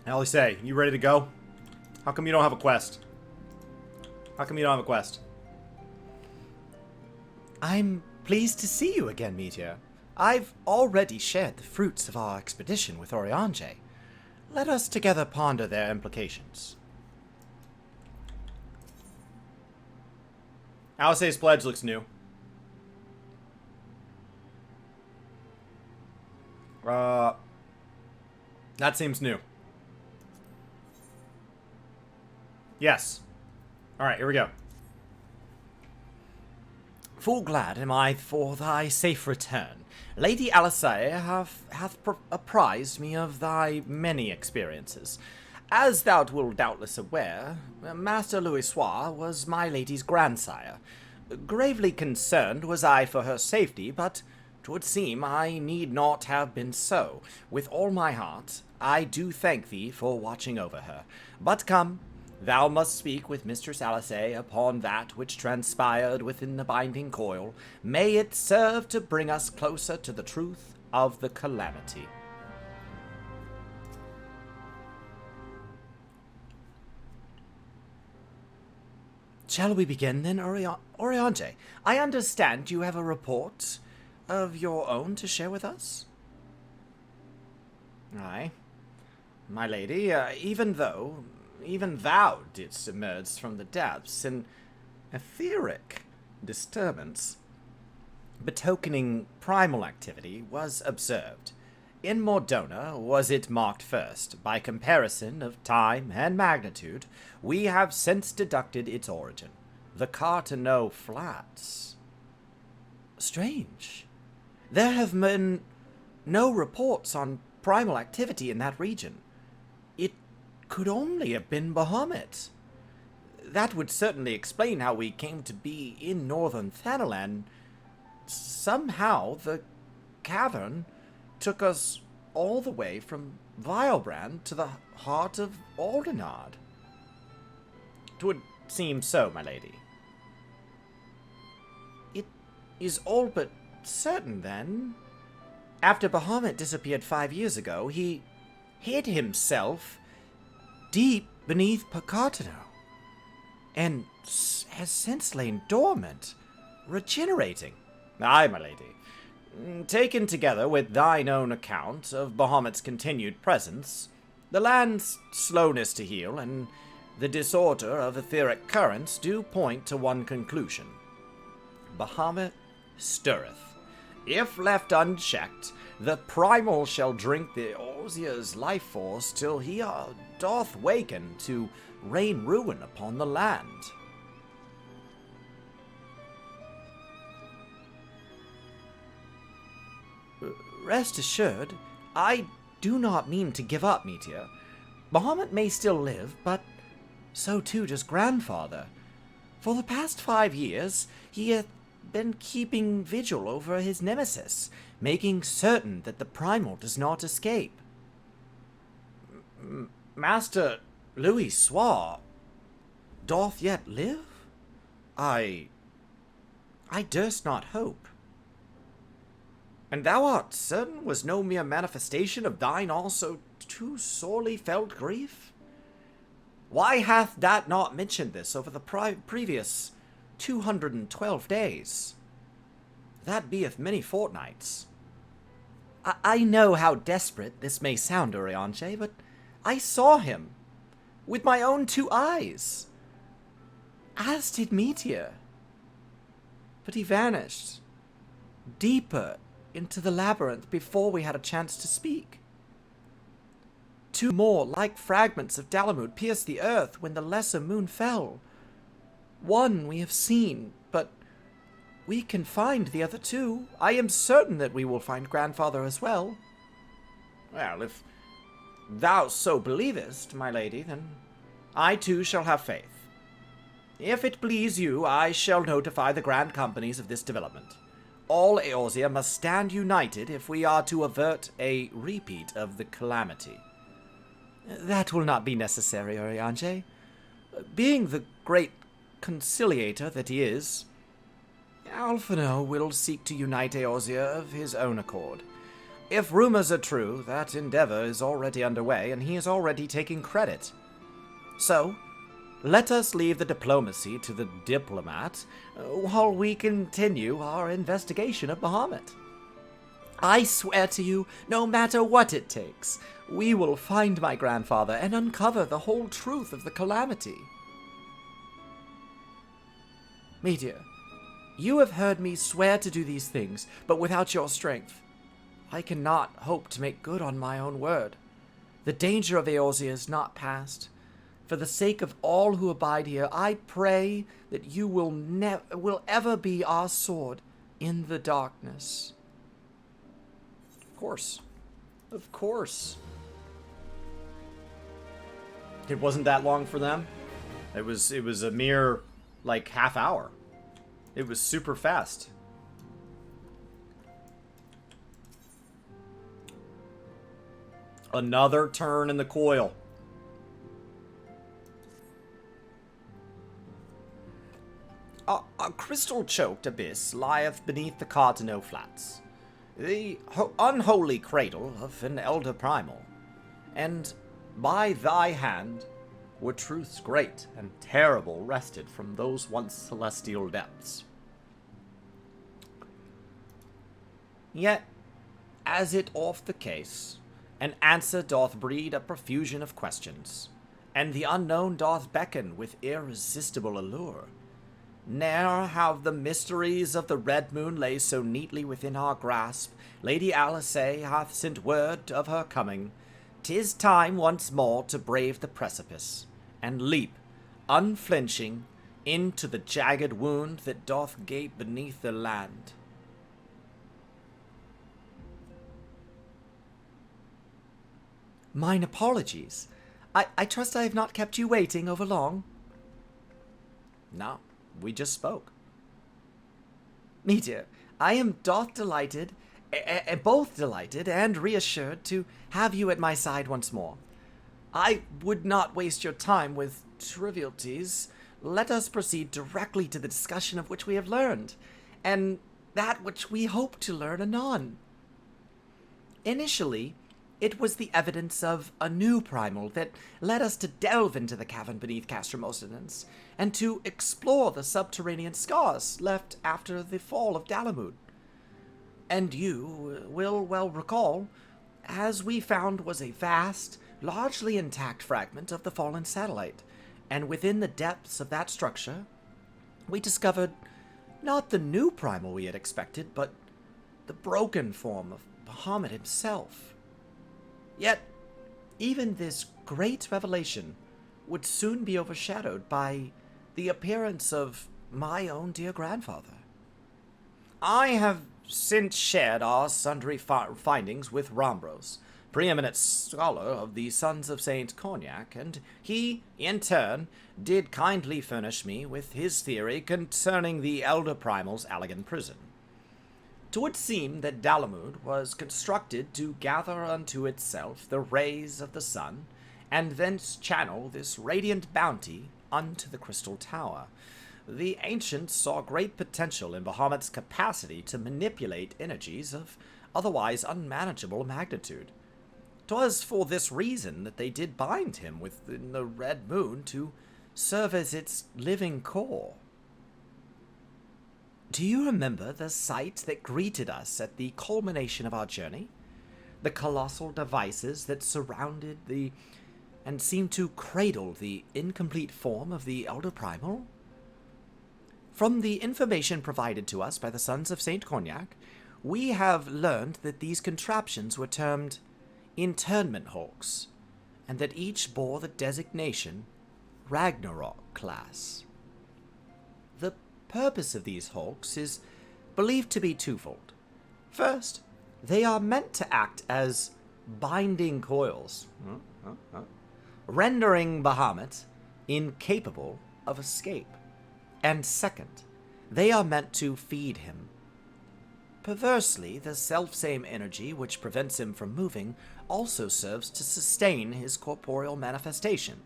Alice, you ready to go? How come you don't have a quest? How come you don't have a quest? I'm pleased to see you again, Meteor. I've already shared the fruits of our expedition with Oriange. Let us together ponder their implications. Alice's pledge looks new. That seems new. Yes. Alright, here we go. Full glad am I for thy safe return. Lady Alice hath apprised me of thy many experiences. As thou wilt doubtless aware, Master Louis was my lady's grandsire. Gravely concerned was I for her safety, but 'twould seem I need not have been so. With all my heart, I do thank thee for watching over her. But come, thou must speak with Mistress Alice upon that which transpired within the binding coil. May it serve to bring us closer to the truth of the calamity. Shall we begin then, Oriange? I understand you have a report of your own to share with us? Aye. My lady, even thou didst emerge from the depths, an etheric disturbance betokening primal activity was observed. In Mordona was it marked first. By comparison of time and magnitude, we have since deducted its origin. The Cartano Flats. Strange. There have been no reports on primal activity in that region. It could only have been Bahamut. That would certainly explain how we came to be in northern Thanalan. Somehow the cavern took us all the way from Vilebrand to the heart of Aldenard. 'Twould seem so, my lady. It is all but certain, then. After Bahamut disappeared 5 years ago, he hid himself deep beneath Pacatano, and has since lain dormant, regenerating. Aye, my lady. Taken together with thine own account of Bahamut's continued presence, the land's slowness to heal, and the disorder of etheric currents do point to one conclusion. Bahamut stirreth. If left unchecked, the primal shall drink the Eorzea's life force till he doth waken to rain ruin upon the land. Rest assured, I do not mean to give up, Meteor. Bahamut may still live, but so too does Grandfather. For the past 5 years, he hath been keeping vigil over his nemesis, making certain that the primal does not escape. Master Louis Soir doth yet live? I durst not hope. And thou art certain was no mere manifestation of thine also too sorely felt grief? Why hath that not mentioned this over the previous 212 days? That beeth many fortnights. I know how desperate this may sound, Oriange, but I saw him with my own 2 eyes, as did Meteor. But he vanished deeper into the labyrinth before we had a chance to speak. 2 more like fragments of Dalamud pierced the earth when the lesser moon fell. One we have seen, but we can find the other 2. I am certain that we will find Grandfather as well. Well, if thou so believest, my lady, then I too shall have faith. If it please you, I shall notify the grand companies of this development. All Eorzea must stand united if we are to avert a repeat of the calamity. That will not be necessary, Oriange. Being the great conciliator that he is, Alphino will seek to unite Eorzea of his own accord. If rumors are true, that endeavor is already underway, and he is already taking credit. So, let us leave the diplomacy to the diplomat while we continue our investigation of Bahamut. I swear to you, no matter what it takes, we will find my grandfather and uncover the whole truth of the calamity. Meteor, you have heard me swear to do these things, but without your strength, I cannot hope to make good on my own word. The danger of Eorzea is not past. For the sake of all who abide here, I pray that you will ever be our sword in the darkness. Of course. Of course. It wasn't that long for them. It was a mere, like, half hour. It was super fast. Another turn in the coil. A crystal-choked abyss lieth beneath the Cardinal Flats, the unholy cradle of an elder primal, and by thy hand were truths great and terrible wrested from those once celestial depths. Yet, as it oft the case, an answer doth breed a profusion of questions, and the unknown doth beckon with irresistible allure. Ne'er have the mysteries of the Red Moon lay so neatly within our grasp. Lady Alicey hath sent word of her coming. 'Tis time once more to brave the precipice, and leap, unflinching, into the jagged wound that doth gape beneath the land. Mine apologies. I trust I have not kept you waiting over long. No. We just spoke. Meteor, I am both delighted and reassured to have you at my side once more. I would not waste your time with trivialities. Let us proceed directly to the discussion of which we have learned, and that which we hope to learn anon. Initially, it was the evidence of a new primal that led us to delve into the cavern beneath Castromosynons, and to explore the subterranean scars left after the fall of Dalamud. And you will well recall, as we found was a vast, largely intact fragment of the fallen satellite, and within the depths of that structure, we discovered not the new primal we had expected, but the broken form of Bahamut himself. Yet, even this great revelation would soon be overshadowed by the appearance of my own dear grandfather. I have since shared our sundry findings with Rambros, preeminent scholar of the Sons of Saint Cognac, and he, in turn, did kindly furnish me with his theory concerning the Elder Primal's Allegan prison. 'Twould seem that Dalamud was constructed to gather unto itself the rays of the sun, and thence channel this radiant bounty unto the Crystal Tower. The ancients saw great potential in Bahamut's capacity to manipulate energies of otherwise unmanageable magnitude. 'Twas for this reason that they did bind him within the Red Moon to serve as its living core. Do you remember the sight that greeted us at the culmination of our journey? The colossal devices that surrounded and seemed to cradle the incomplete form of the Elder Primal? From the information provided to us by the Sons of Saint Cognac, we have learned that these contraptions were termed internment hulks, and that each bore the designation Ragnarok class. The purpose of these hulks is believed to be twofold. First, they are meant to act as binding coils, rendering Bahamut incapable of escape. And second, they are meant to feed him. Perversely, the selfsame energy which prevents him from moving also serves to sustain his corporeal manifestation.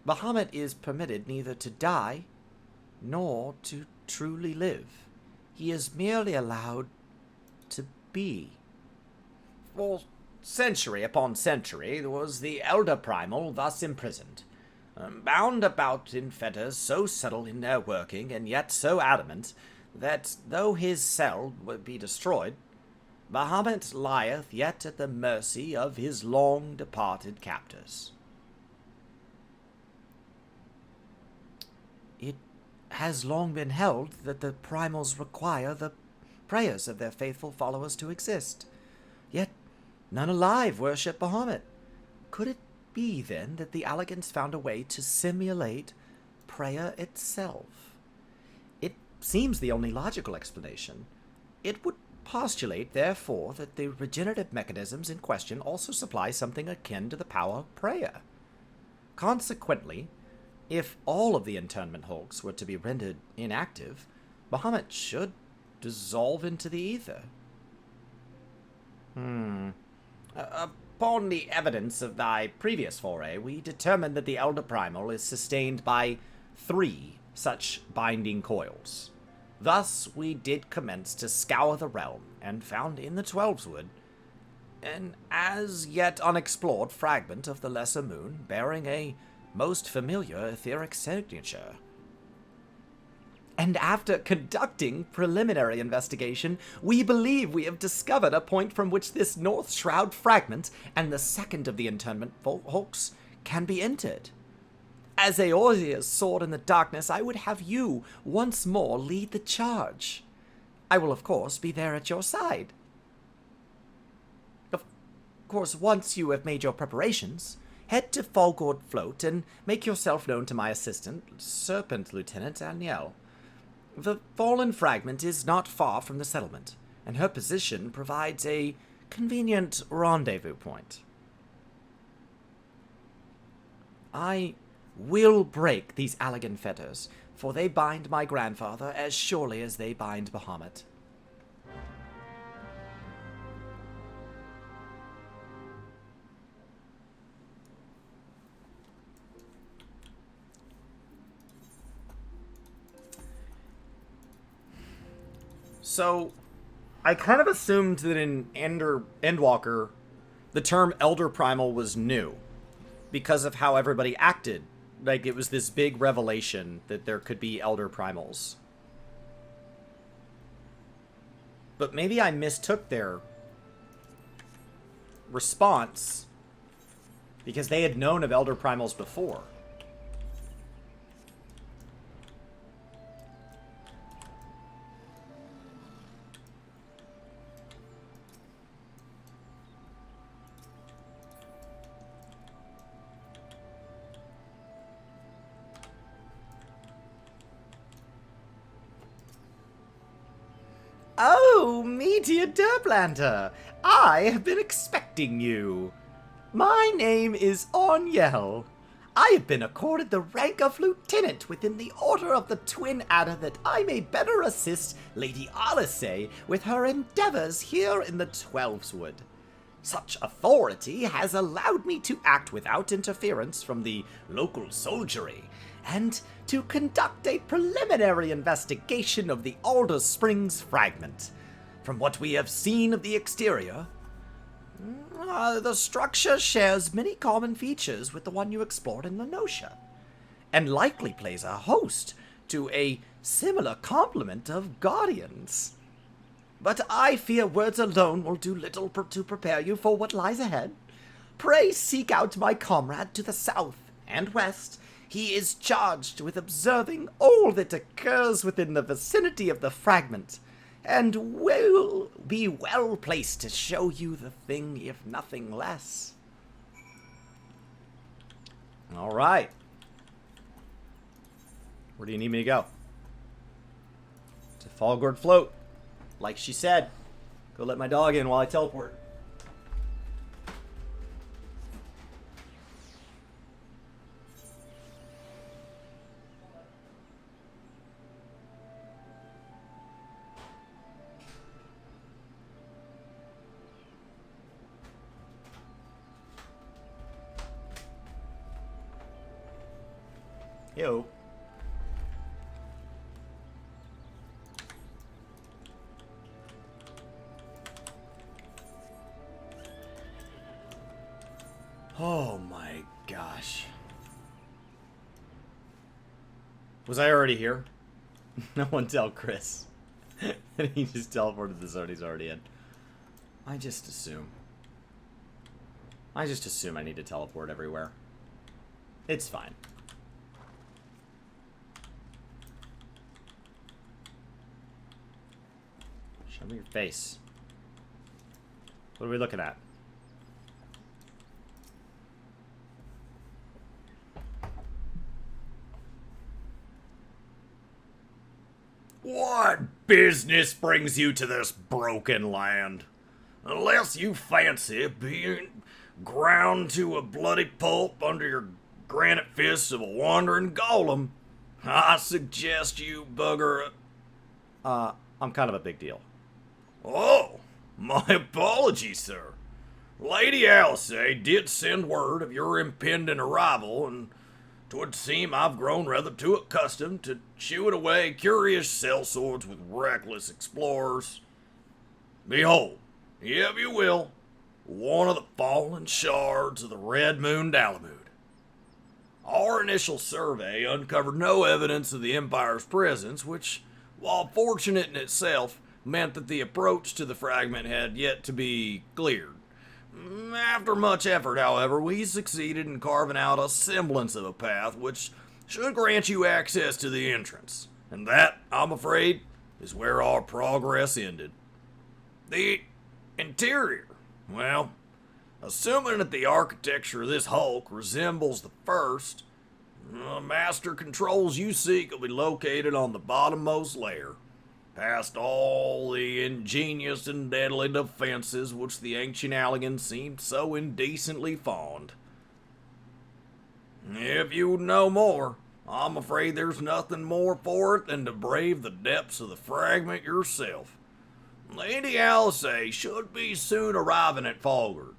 Bahamut is permitted neither to die nor to truly live. He is merely allowed to be. For century upon century was the elder primal thus imprisoned, bound about in fetters so subtle in their working and yet so adamant that though his cell would be destroyed, Bahamut lieth yet at the mercy of his long-departed captors. It has long been held that the primals require the prayers of their faithful followers to exist. Yet none alive worship Bahamut. Could it be, then, that the Allegans found a way to simulate prayer itself? It seems the only logical explanation. It would postulate, therefore, that the regenerative mechanisms in question also supply something akin to the power of prayer. Consequently, if all of the internment hulks were to be rendered inactive, Bahamut should dissolve into the ether. Upon the evidence of thy previous foray, we determined that the Elder Primal is sustained by 3 such binding coils. Thus we did commence to scour the realm, and found in the Twelveswood an as yet unexplored fragment of the Lesser Moon bearing a most familiar etheric signature. And after conducting preliminary investigation, we believe we have discovered a point from which this North Shroud fragment and the second of the internment hulks can be entered. As Eorzea's sword in the darkness, I would have you once more lead the charge. I will, of course, be there at your side. Of course, once you have made your preparations, head to Falgord Float and make yourself known to my assistant, Serpent Lieutenant Aniel. The fallen fragment is not far from the settlement, and her position provides a convenient rendezvous point. I will break these Allegan fetters, for they bind my grandfather as surely as they bind Bahamut. So, I kind of assumed that in Endwalker, the term Elder Primal was new, because of how everybody acted. Like, it was this big revelation that there could be Elder Primals. But maybe I mistook their response, because they had known of Elder Primals before. Oh, Meteor Derplander! I have been expecting you. My name is Onyel. I have been accorded the rank of lieutenant within the Order of the Twin Adder that I may better assist Lady Alice with her endeavors here in the Twelveswood. Such authority has allowed me to act without interference from the local soldiery, and to conduct a preliminary investigation of the Alder Springs fragment. From what we have seen of the exterior, the structure shares many common features with the one you explored in Lenosha, and likely plays a host to a similar complement of guardians. But I fear words alone will do little to prepare you for what lies ahead. Pray seek out my comrade to the south and west. He is charged with observing all that occurs within the vicinity of the fragment, and will be well placed to show you the thing, if nothing less. All right. Where do you need me to go? To Falgord Float. Like she said, go let my dog in while I teleport. Yo. gosh. Was I already here? No one tell Chris. He just teleported the zone he's already in. I just assume I need to teleport everywhere. It's fine. Show me your face. What are we looking at? What business brings you to this broken land? Unless you fancy being ground to a bloody pulp under your granite fists of a wandering golem, I suggest you bugger... I'm kind of a big deal. Oh, my apologies, sir. Lady Alice did send word of your impending arrival, and 'twould seem I've grown rather too accustomed to chewing away curious sellswords with reckless explorers. Behold, if you will, one of the fallen shards of the Red Moon Dalamud. Our initial survey uncovered no evidence of the Empire's presence, which, while fortunate in itself, meant that the approach to the fragment had yet to be cleared. After much effort, however, we succeeded in carving out a semblance of a path which should grant you access to the entrance. And that, I'm afraid, is where our progress ended. The interior, well, assuming that the architecture of this hulk resembles the first, the master controls you seek will be located on the bottommost layer, past all the ingenious and deadly defenses which the ancient Alligans seemed so indecently fond. If you know more, I'm afraid there's nothing more for it than to brave the depths of the fragment yourself. Lady Alice should be soon arriving at Falgard.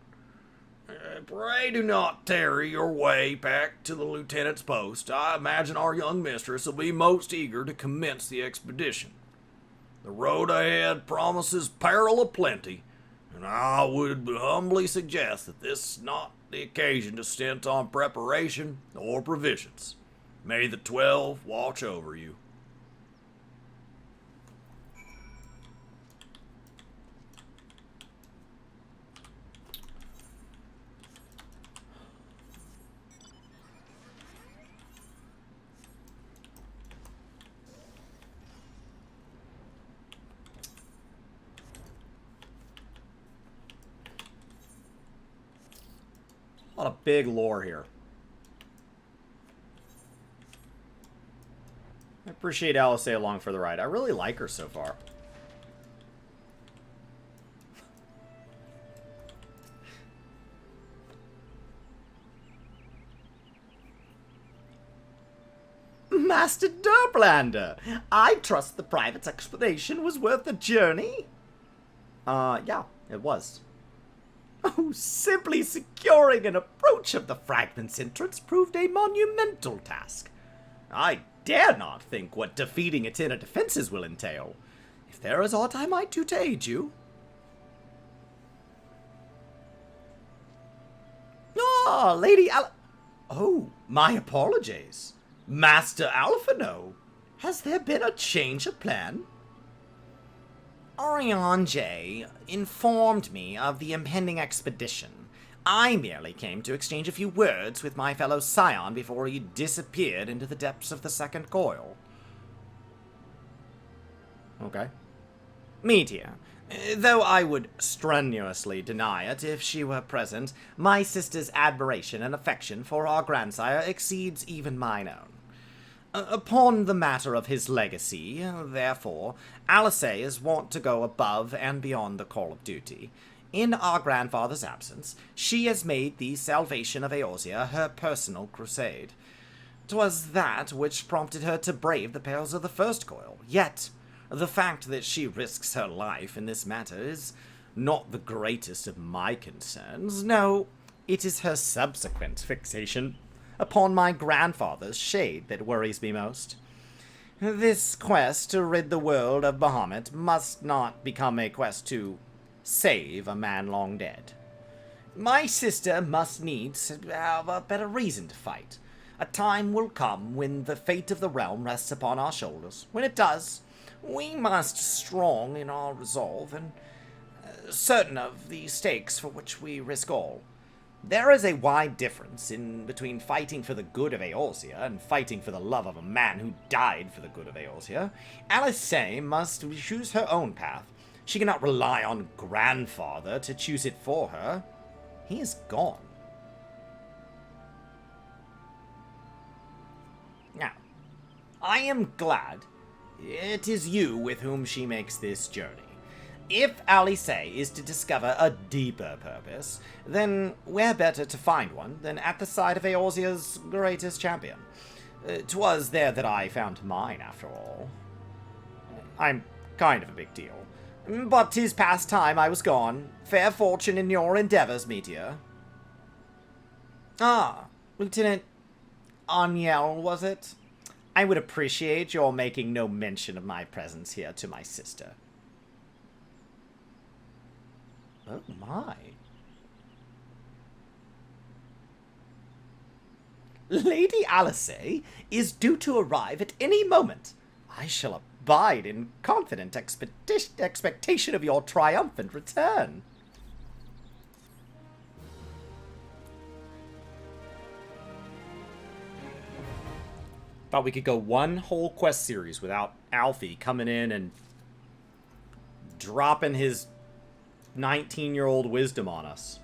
Pray do not tarry your way back to the lieutenant's post. I imagine our young mistress will be most eager to commence the expedition. The road ahead promises peril aplenty, and I would humbly suggest that this is not the occasion to stint on preparation or provisions. May the 12 watch over you. A lot of big lore here. I appreciate Alice along for the ride. I really like her so far. Master Derplander, I trust the private's explanation was worth the journey? Yeah, it was. Oh, simply securing an approach of the fragment's entrance proved a monumental task. I dare not think what defeating its inner defenses will entail. If there is aught I might do to aid you... Ah, Lady Oh, my apologies. Master Alphino, has there been a change of plan? Oriange informed me of the impending expedition. I merely came to exchange a few words with my fellow scion before he disappeared into the depths of the second coil. Okay. Meteor, though I would strenuously deny it if she were present, my sister's admiration and affection for our grandsire exceeds even mine own. Upon the matter of his legacy, therefore, Alice is wont to go above and beyond the call of duty. In our grandfather's absence, she has made the salvation of Eorzea her personal crusade. 'Twas that which prompted her to brave the perils of the first coil. Yet, the fact that she risks her life in this matter is not the greatest of my concerns. No, it is her subsequent fixation upon my grandfather's shade that worries me most. This quest to rid the world of Bahamut must not become a quest to save a man long dead. My sister must needs have a better reason to fight. A time will come when the fate of the realm rests upon our shoulders. When it does, we must strong in our resolve and certain of the stakes for which we risk all. There is a wide difference between fighting for the good of Eorzea and fighting for the love of a man who died for the good of Eorzea. Alysae must choose her own path. She cannot rely on grandfather to choose it for her. He is gone. Now, I am glad it is you with whom she makes this journey. If Alysae is to discover a deeper purpose, then where better to find one than at the side of Eorzea's greatest champion? 'Twas there that I found mine, after all. I'm kind of a big deal. But 'tis past time I was gone. Fair fortune in your endeavors, Meteor. Ah, Lieutenant Aniel, was it? I would appreciate your making no mention of my presence here to my sister. Oh my. Lady Alysae is due to arrive at any moment. I shall abide in confident expectation of your triumphant return. Thought we could go one whole quest series without Alfie coming in and dropping his 19-year-old wisdom on us.